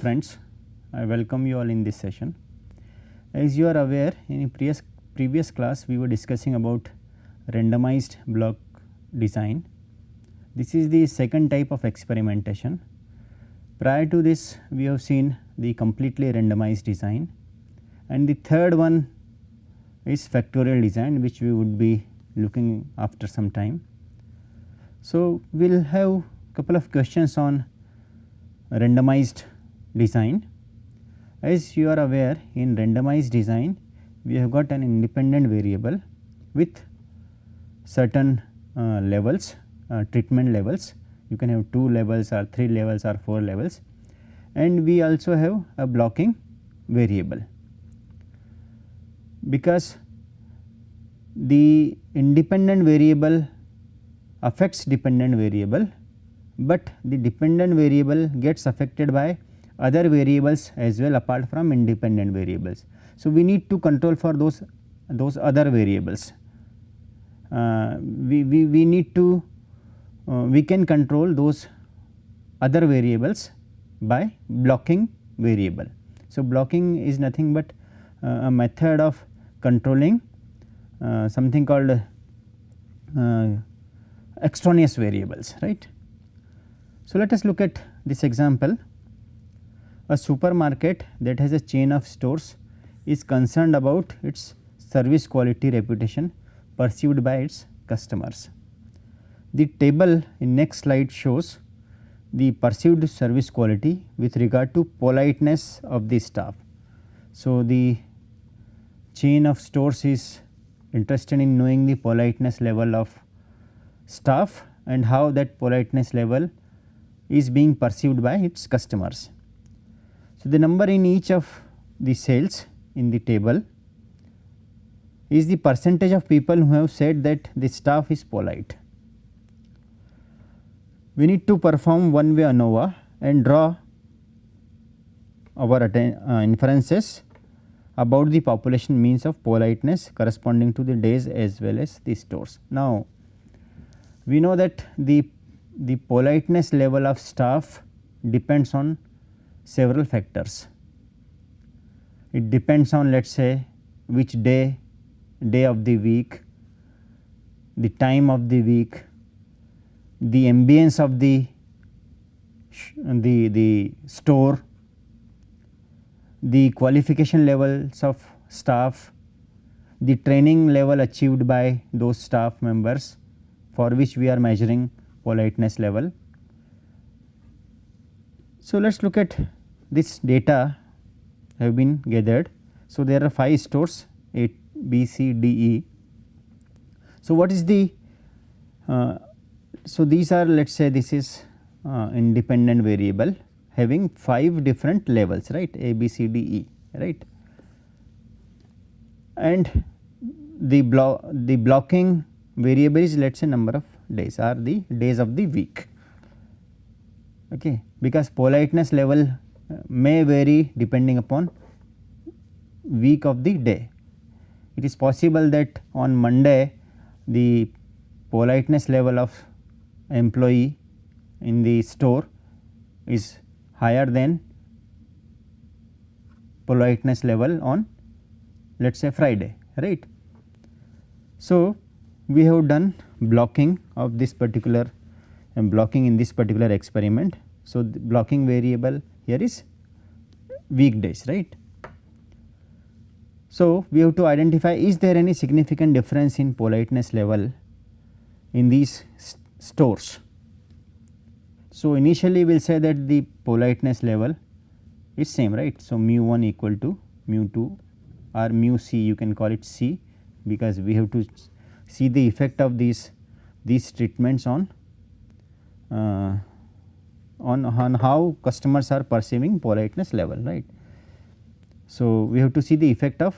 friends, I welcome you all in this session. As you are aware, in previous class we were discussing about randomized block design. This is the second type of experimentation. Prior to this we have seen the completely randomized design, and the third one is factorial design, which we would be looking after some time. So, we will have couple of questions on randomized design. As you are aware, in randomized design we have got an independent variable with certain levels, treatment levels. You can have 2 levels or 3 levels or 4 levels, and we also have a blocking variable. Because the independent variable affects dependent variable, but the dependent variable gets affected by other variables as well apart from independent variables. So, we need to control for those other variables. We need to we can control those other variables by blocking variable. So, blocking is nothing but a method of controlling something called extraneous variables, right. So, let us look at this example. A supermarket that has a chain of stores is concerned about its service quality reputation perceived by its customers. The table in next slide shows the perceived service quality with regard to politeness of the staff. So, the chain of stores is interested in knowing the politeness level of staff and how that politeness level is being perceived by its customers. So, the number in each of the cells in the table is the percentage of people who have said that the staff is polite. We need to perform one way ANOVA and draw our inferences about the population means of politeness corresponding to the days as well as the stores. Now, we know that the politeness level of staff depends on several factors. It depends on, let us say, which day of the week, the time of the week, the ambience of the store, the qualification levels of staff, the training level achieved by those staff members for which we are measuring politeness level. So, let us look at this data have been gathered. So, there are 5 stores A, B, C, D, E. So, what is the so these are, let us say, this is independent variable having 5 different levels, right, A, B, C, D, E, right, and the blocking variable is, let us say, number of days or the days of the week, okay, because politeness level may vary depending upon week of the day. It is possible that on Monday the politeness level of employee in the store is higher than politeness level on, let us say, Friday, right. So, we have done blocking of this particular blocking in this particular experiment. So, the blocking variable here is weekdays, right. So, we have to identify, is there any significant difference in politeness level in these stores. So, initially we will say that the politeness level is same, right. So, mu 1 equal to mu 2 or mu c, you can call it c, because we have to see the effect of these treatments on how customers are perceiving politeness level, right. So, we have to see the effect of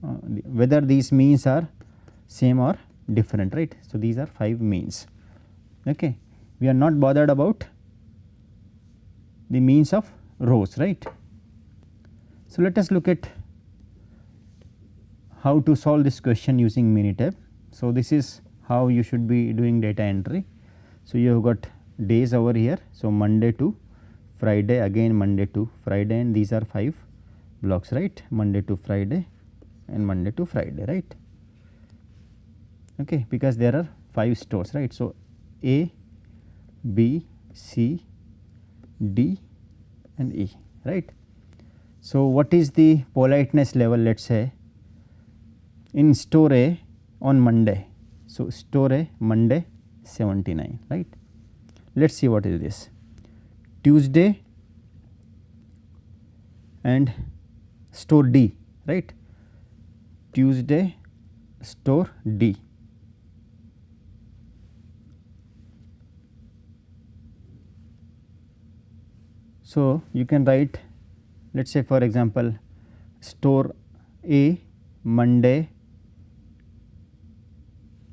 whether these means are same or different, right. So, these are 5 means, okay. We are not bothered about the means of rows, right. So, let us look at how to solve this question using Minitab. So, this is how you should be doing data entry. So, you have got days over here. So, Monday to Friday, again Monday to Friday, and these are 5 blocks, right, Monday to Friday and Monday to Friday, right, okay, because there are 5 stores, right. So, A, B, C, D and E, right. So, what is the politeness level, let us say in store A on Monday. So, store A Monday 79, right. Let us see what is this Tuesday and store D, right, Tuesday store D. So, you can write, let us say for example, store A Monday,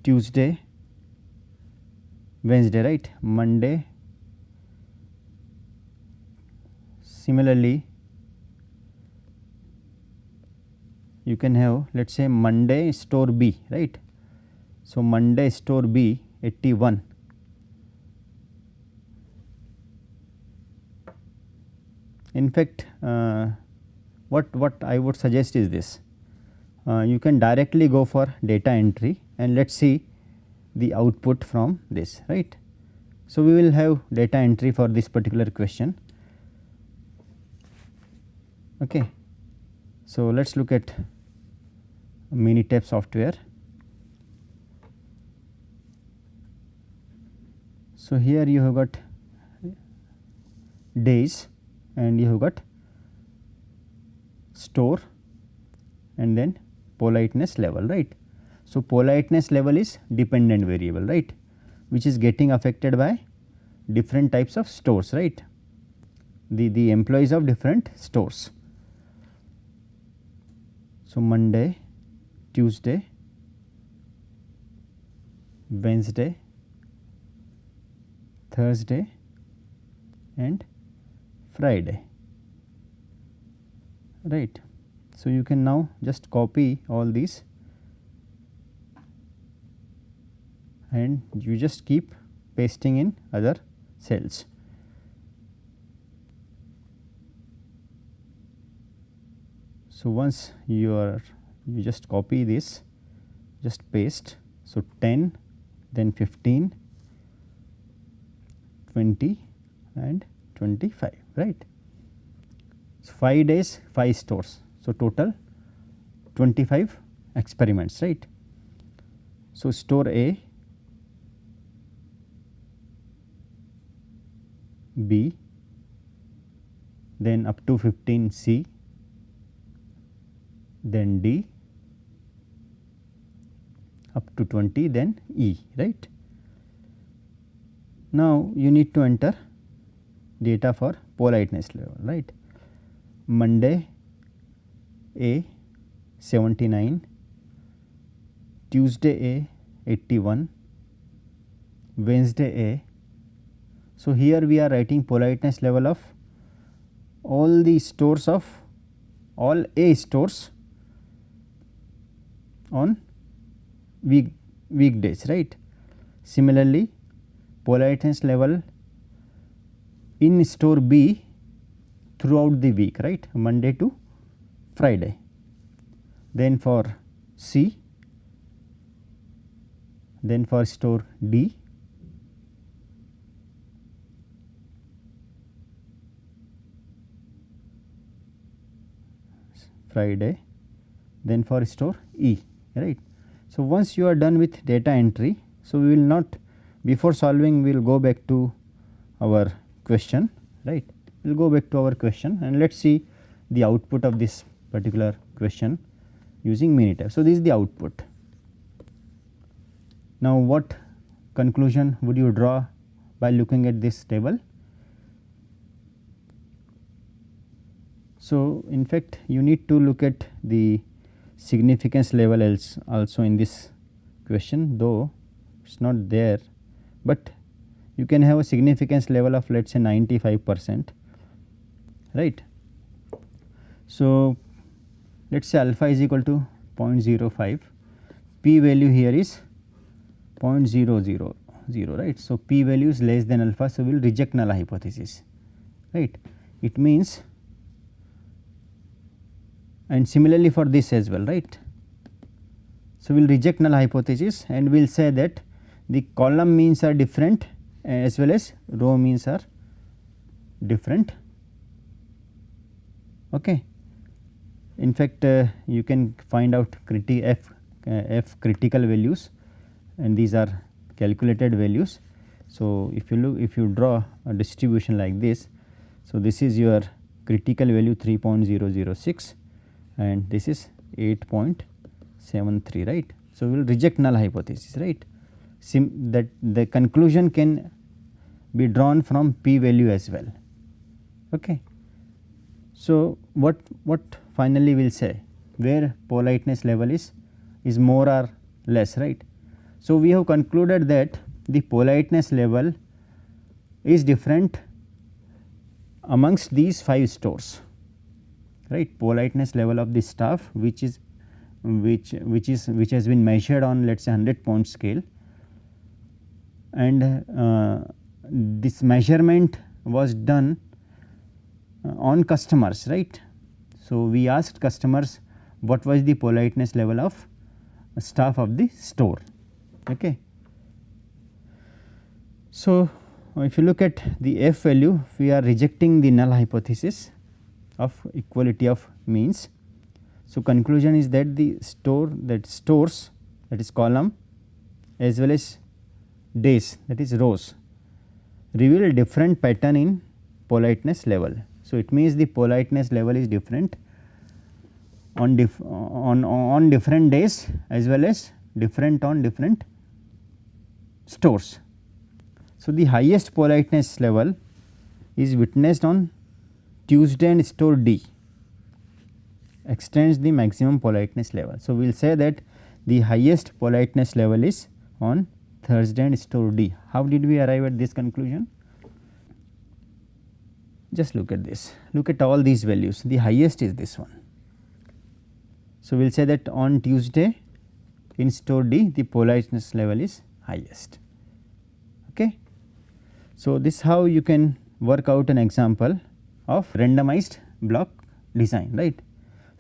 Tuesday, Wednesday, right, Monday. Similarly, you can have, let us say Monday store B, right. So, Monday store B 81, in fact what I would suggest is this, you can directly go for data entry and let us see the output from this, right. So, we will have data entry for this particular question, okay. So, let us look at Minitab software. So, here you have got days and you have got store and then politeness level, right. So, politeness level is dependent variable, right, which is getting affected by different types of stores, right, the employees of different stores. So, Monday, Tuesday, Wednesday, Thursday and Friday, right. So, you can now just copy all these and you just keep pasting in other cells. So, once you just copy this, just paste. So, 10, then 15, 20 and 25, right. So, 5 days 5 stores. So, total 25 experiments, right. So, store A, B, then up to 15 C, then D, up to 20, then E, right. Now, you need to enter data for politeness level, right. Monday A 79, Tuesday A 81, Wednesday A. So, here we are writing politeness level of all the stores of all A stores on weekdays, right. Similarly, politeness level in store B throughout the week, right, Monday to Friday. Then for C, then for store D, Friday, then for store E, right. So, once you are done with data entry, so we will not, before solving we will go back to our question, right. We will go back to our question and let us see the output of this particular question using Minitab. So, this is the output. Now, what conclusion would you draw by looking at this table? So, in fact, you need to look at the significance level else also in this question, though it is not there, but you can have a significance level of let us say 95%, right. So, let us say alpha is equal to 0.05, p value here is 0.000, right. So, p value is less than alpha. So, we will reject null hypothesis, right. It means, and similarly for this as well, right. So, we will reject null hypothesis and we will say that the column means are different as well as row means are different. Okay. In fact, you can find out f critical values, and these are calculated values. So, if you draw a distribution like this, so this is your critical value 3.006 and this is 8.73, right. So, we will reject null hypothesis, right. That the conclusion can be drawn from p value as well. Okay. So, what finally we will say where politeness level is more or less, right. So, we have concluded that the politeness level is different amongst these 5 stores, right. Politeness level of the staff which has been measured on, let us say, 100-point scale, and this measurement was done on customers, right. So, we asked customers what was the politeness level of staff of the store. Okay. So, if you look at the f value, we are rejecting the null hypothesis of equality of means. So, conclusion is that the stores, that is column, as well as days, that is rows, reveal a different pattern in politeness level. So, it means the politeness level is different on different days as well as different on different stores. So, the highest politeness level is witnessed on Tuesday and store D, extends the maximum politeness level. So, we will say that the highest politeness level is on Thursday and store D. How did we arrive at this conclusion? Just look at this, look at all these values, the highest is this one. So, we will say that on Tuesday in store D the politeness level is highest. Okay. So, this is how you can work out an example of randomized block design, right.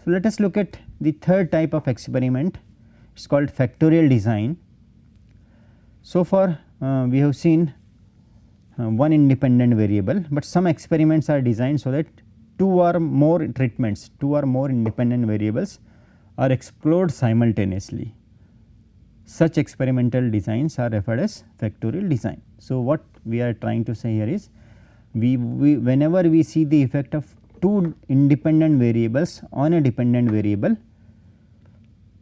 So, let us look at the third type of experiment, it is called factorial design. So far we have seen one independent variable, but some experiments are designed so that 2 or more treatments, 2 or more independent variables are explored simultaneously. Such experimental designs are referred as factorial design. So, what we are trying to say here is whenever we see the effect of 2 independent variables on a dependent variable, it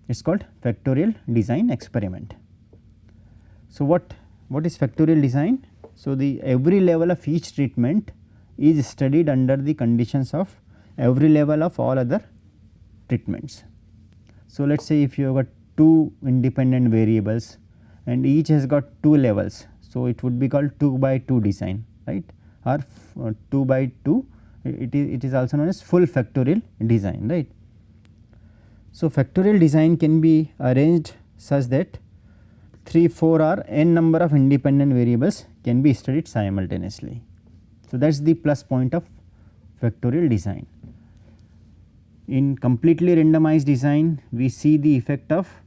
is called factorial design experiment. So, what is factorial design? So, the every level of each treatment is studied under the conditions of every level of all other treatments. So, let us say if you have got 2 independent variables and each has got 2 levels. So, it would be called 2 by 2 design, right, or 2 by 2, it is also known as full factorial design, right. So, factorial design can be arranged such that 3, 4 or n number of independent variables can be studied simultaneously. So, that is the plus point of factorial design. In completely randomized design, we see the effect of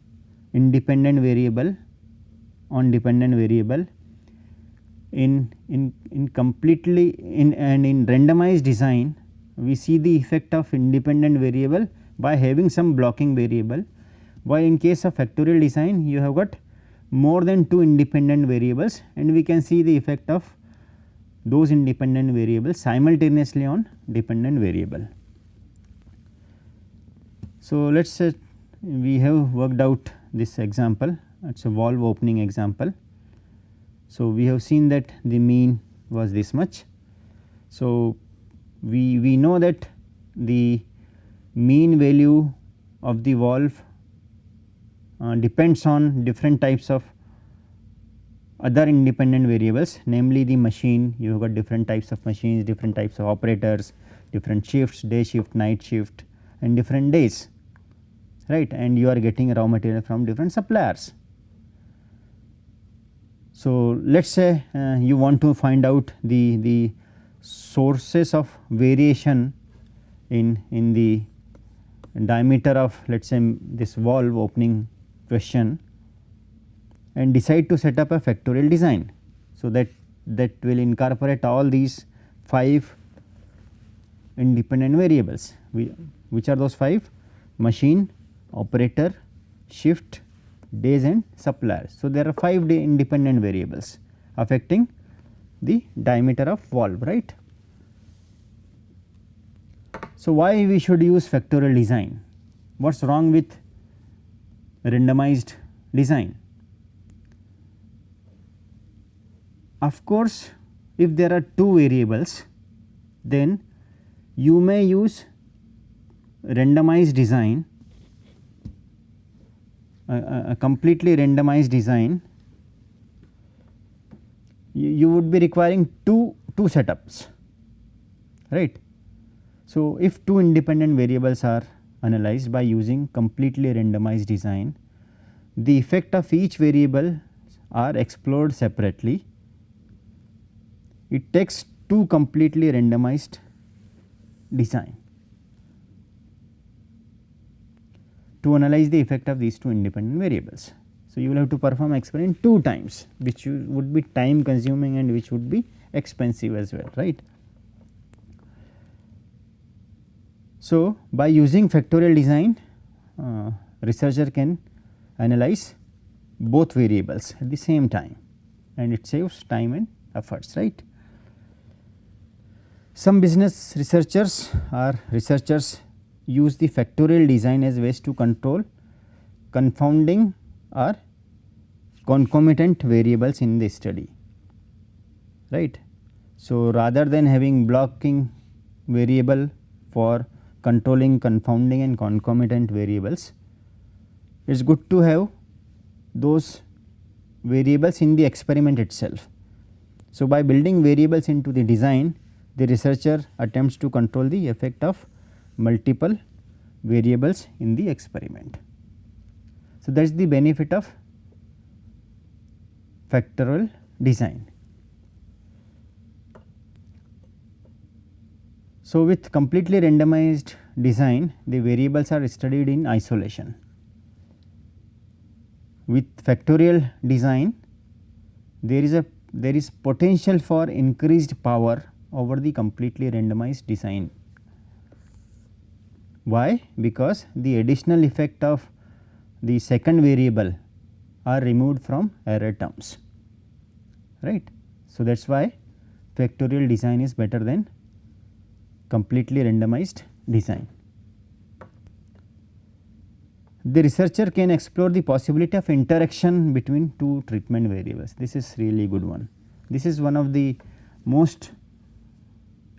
independent variable on dependent variable. In randomized design, we see the effect of independent variable by having some blocking variable, while in case of factorial design you have got more than 2 independent variables and we can see the effect of those independent variables simultaneously on dependent variable. So, let us say we have worked out this example, it is a valve opening example. So, we have seen that the mean was this much. So, we know that the mean value of the valve depends on different types of other independent variables, namely the machine, you have got different types of machines, different types of operators, different shifts, day shift, night shift and different days, right, and you are getting raw material from different suppliers. So, let us say you want to find out the sources of variation in the diameter of, let us say, this valve opening question, and decide to set up a factorial design. So, that will incorporate all these 5 independent variables. Which are those 5? Machine, operator, shift, days and suppliers. So, there are 5 independent variables affecting the diameter of valve, right. So, why we should use factorial design? What is wrong with randomized design? Of course, if there are 2 variables, then you may use randomized design, a completely randomized design. You would be requiring two setups, right. So, if 2 independent variables are analyzed by using completely randomized design, the effect of each variable are explored separately. It takes 2 completely randomized design to analyze the effect of these 2 independent variables. So, you will have to perform experiment 2 times, which would be time consuming and which would be expensive as well, right. So, by using factorial design, researcher can analyze both variables at the same time, and it saves time and efforts, right. Some business researchers or researchers use the factorial design as ways to control confounding or concomitant variables in the study, right. So, rather than having blocking variable for controlling confounding and concomitant variables, it is good to have those variables in the experiment itself. So, by building variables into the design, the researcher attempts to control the effect of multiple variables in the experiment. So, that is the benefit of factorial design. So, with completely randomized design, the variables are studied in isolation. With factorial design, there is potential for increased power over the completely randomized design. Why? Because the additional effect of the second variable are removed from error terms, right. So, that is why factorial design is better than completely randomized design. The researcher can explore the possibility of interaction between 2 treatment variables. This is really good one. This is one of the most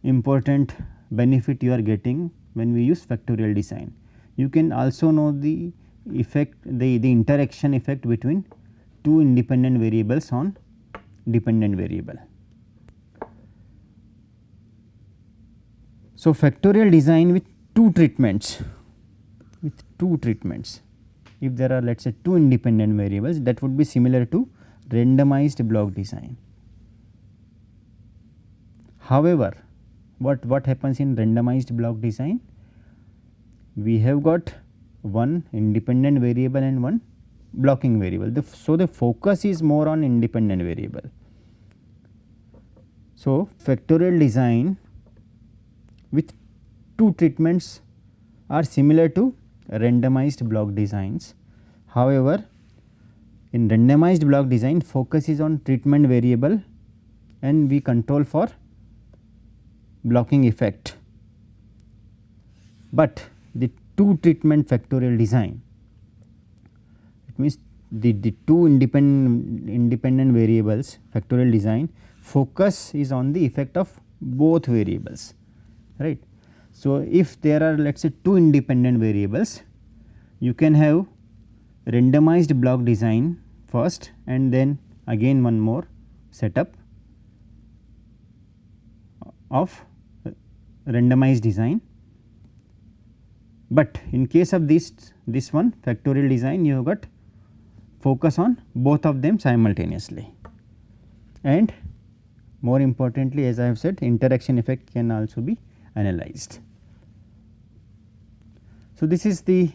important benefit you are getting when we use factorial design. You can also know the effect, the interaction effect between 2 independent variables on dependent variable. So, factorial design with 2 treatments, if there are, let us say, 2 independent variables, that would be similar to randomized block design. However, what happens in randomized block design? We have got one independent variable and one blocking variable. So, the focus is more on independent variable. So, factorial design with 2 treatments are similar to randomized block designs. However, in randomized block design, focus is on treatment variable and we control for blocking effect. But the 2 treatment factorial design, it means the 2 independent variables factorial design, focus is on the effect of both variables, right. So, if there are, let us say, 2 independent variables, you can have randomized block design first and then again one more setup of randomized design. But in case of this one factorial design, you have got focus on both of them simultaneously. And more importantly, as I have said, interaction effect can also be analyzed. So, this is the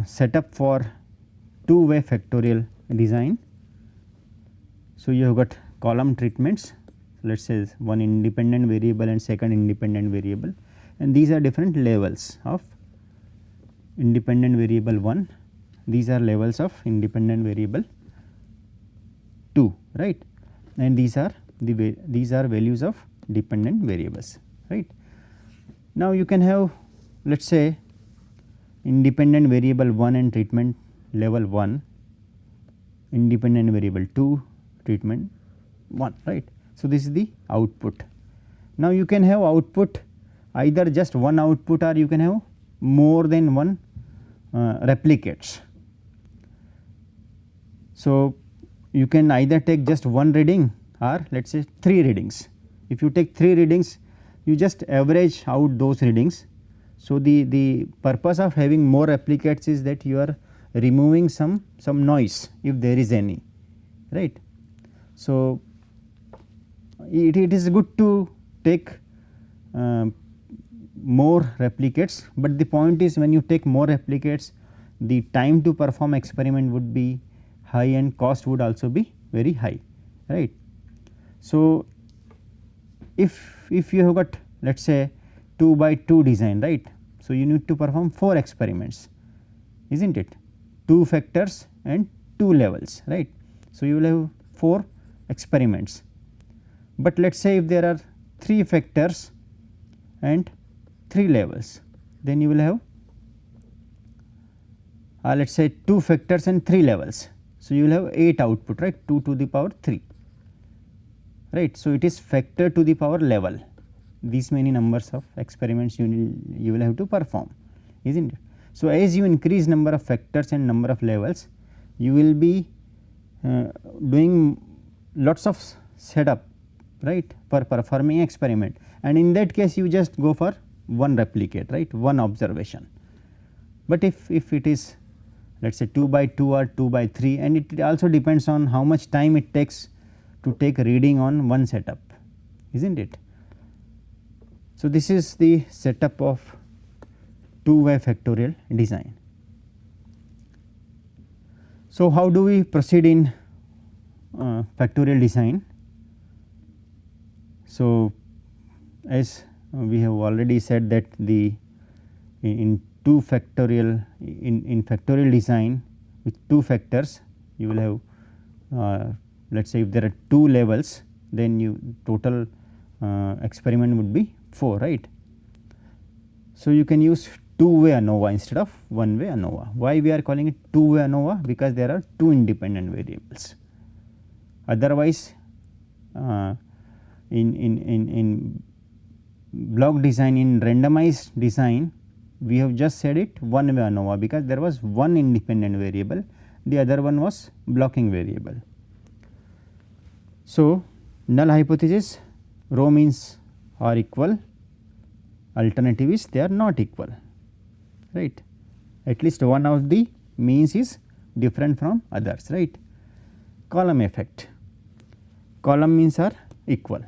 setup for two-way factorial design. So, you have got column treatments, let us say one independent variable and second independent variable, and these are different levels of independent variable 1, these are levels of independent variable 2, right, and these are values of dependent variables, right. Now, you can have, let us say, independent variable 1 and treatment level 1, independent variable 2 treatment 1, right. So, this is the output. Now, you can have output either just one output or you can have more than one replicates. So, you can either take just one reading or let us say 3 readings. If you take 3 readings, you just average out those readings. So, the purpose of having more replicates is that you are removing some noise if there is any, right. So, it is good to take more replicates, but the point is when you take more replicates, the time to perform experiment would be high and cost would also be very high, right. So, if you have got, let us say, 2 by 2 design, right. So, you need to perform 4 experiments, is not it, 2 factors and 2 levels, right. So, you will have 4 experiments, but let us say if there are 3 factors and 3 levels, then you will have let us say 2 factors and 3 levels. So, you will have 8 output, right, 2 to the power 3, right. So, it is factor to the power level, these many numbers of experiments you will have to perform, is not it. So, as you increase number of factors and number of levels, you will be doing lots of setup, right, for performing experiment, and in that case you just go for one replicate, right, one observation. But if it is, let us say 2 by 2 or 2 by 3, and it also depends on how much time it takes to take reading on one setup, is not it. So, this is the setup of two-way factorial design. So, how do we proceed in factorial design? So, as we have already said that in factorial design with 2 factors, you will have let us say if there are 2 levels, then you total experiment would be 4, right. So, you can use two-way ANOVA instead of one-way ANOVA. Why we are calling it two-way ANOVA? Because there are 2 independent variables. Otherwise, in block design, in randomized design, we have just said it one-way ANOVA, because there was one independent variable, the other one was blocking variable. So, null hypothesis, rho means are equal, alternative is they are not equal, right. At least one of the means is different from others, right. Column effect, column means are equal,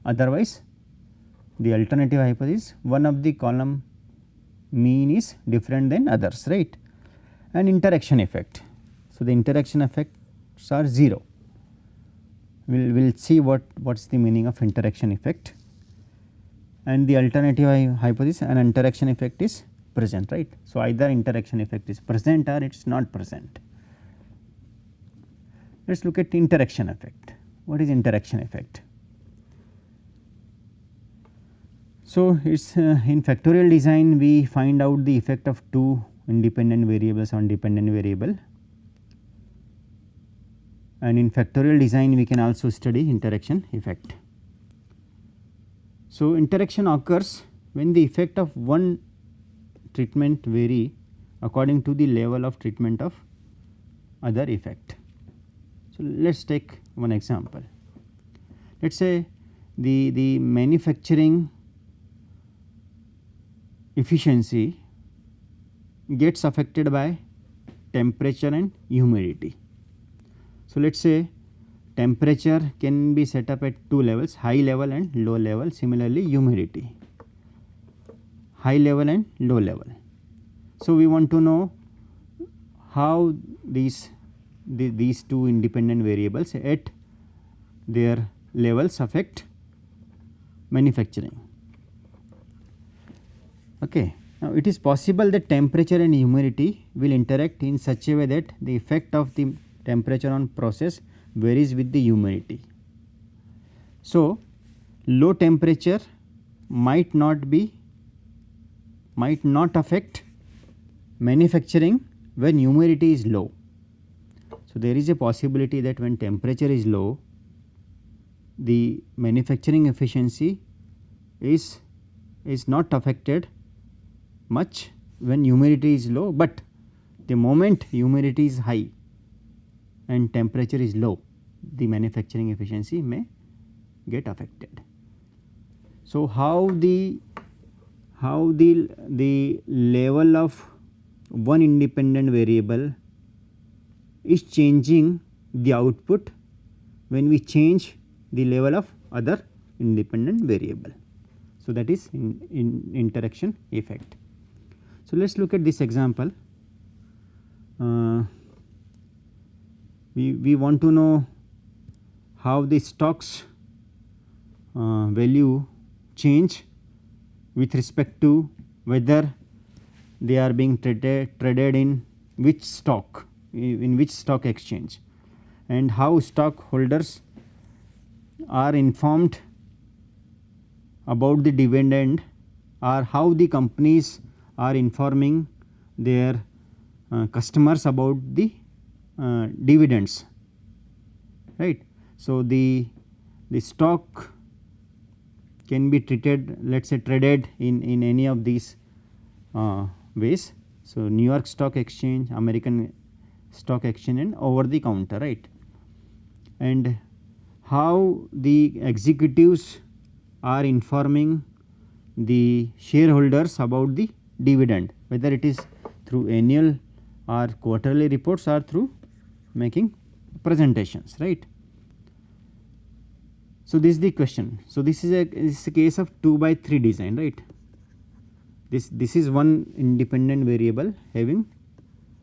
otherwise the alternative hypothesis one of the column mean is different than others, right. And interaction effect. So, the interaction effects are 0. We will see what is the meaning of interaction effect, and the alternative hypothesis and interaction effect is present, right. So, either interaction effect is present or it is not present. Let us look at interaction effect. What is interaction effect? So, it is in factorial design we find out the effect of 2 independent variables on dependent variable, and in factorial design we can also study interaction effect. So, interaction occurs when the effect of one treatment vary according to the level of treatment of other effect. So, let us take one example. Let us say the manufacturing efficiency gets affected by temperature and humidity. So, let us say temperature can be set up at two levels, high level and low level. Similarly, humidity, high level and low level. So, we want to know how these two independent variables at their levels affect manufacturing. Okay. Now, it is possible that temperature and humidity will interact in such a way that the effect of the temperature on process varies with the humidity. So, low temperature might not affect manufacturing when humidity is low. So, there is a possibility that when temperature is low, the manufacturing efficiency is not affected much when humidity is low, but the moment humidity is high and temperature is low, the manufacturing efficiency may get affected. So, how the level of one independent variable is changing the output when we change the level of other independent variable. So, that is in interaction effect. So, let us look at this example. We want to know how the stocks value change with respect to whether they are being traded in which stock, in which stock exchange, and how stockholders are informed about the dividend, or how the companies are informing their customers about the dividends, right. So, the stock can be treated, let us say, traded in any of these ways. So, New York Stock Exchange, American Stock Exchange, and over the counter, right. And how the executives are informing the shareholders about the dividend, whether it is through annual or quarterly reports or through making presentations, right. So, this is the question. So, this is a case of 2 by 3 design, right. This is one independent variable having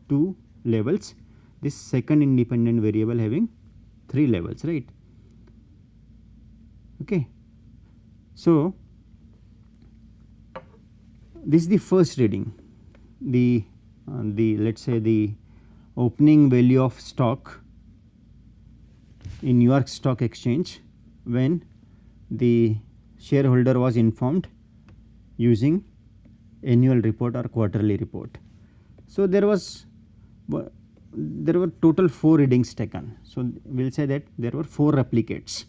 2 levels, this second independent variable having 3 levels, right. Okay. So, this is the first reading, the let us say the opening value of stock in New York Stock Exchange when the shareholder was informed using annual report or quarterly report. So, there were total 4 readings taken. So, we will say that there were 4 replicates.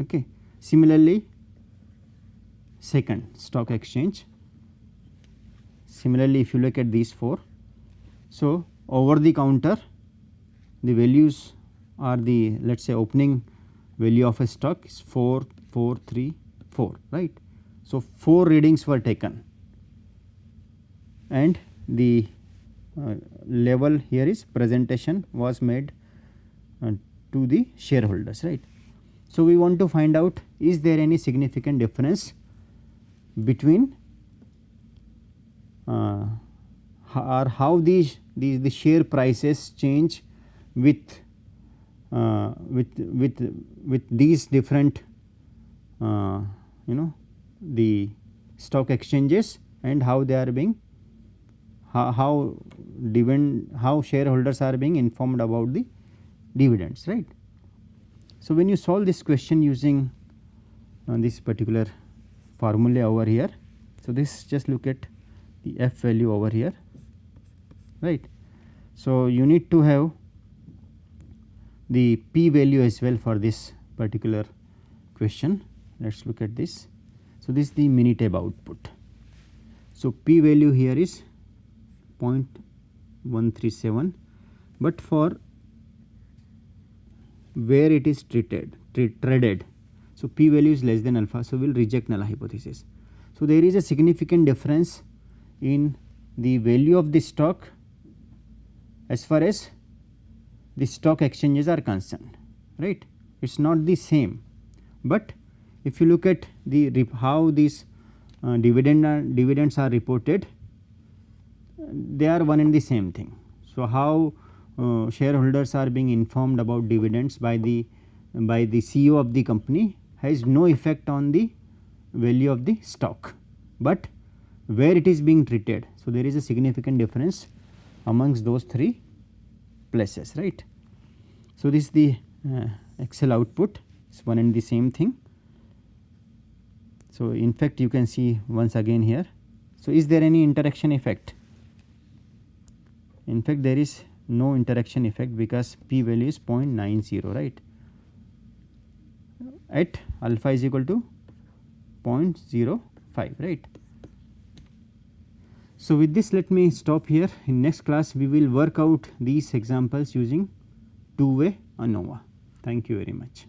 Okay. Similarly, second stock exchange, similarly if you look at these 4. So, over the counter the values are the, let us say, opening value of a stock is 4, 4, 3, 4, right. So, 4 readings were taken and the level here is presentation was made to the shareholders, right. So, we want to find out, is there any significant difference between or how the share prices change with these different the stock exchanges, and how they are being how shareholders are being informed about the dividends, right. So, when you solve this question using this particular formula over here, so this just look at the f value over here, right. So, you need to have the p value as well for this particular question. Let us look at this. So, this is the Minitab output. So, p value here is 0.137, but for where it is traded, so p value is less than alpha, so we will reject null hypothesis. So, there is a significant difference in the value of the stock as far as the stock exchanges are concerned. right. It is not the same, but if you look at the how these dividends are reported, they are one and the same thing. So, how shareholders are being informed about dividends by the CEO of the company has no effect on the value of the stock, but where it is being treated. So, there is a significant difference amongst those three places, right. So, this is the Excel output, it is one and the same thing. So, in fact, you can see once again here. So, is there any interaction effect? In fact, there is no interaction effect because p value is 0.90, right, at alpha is equal to 0.05, right. So, with this let me stop here. In next class we will work out these examples using two-way ANOVA. Thank you very much.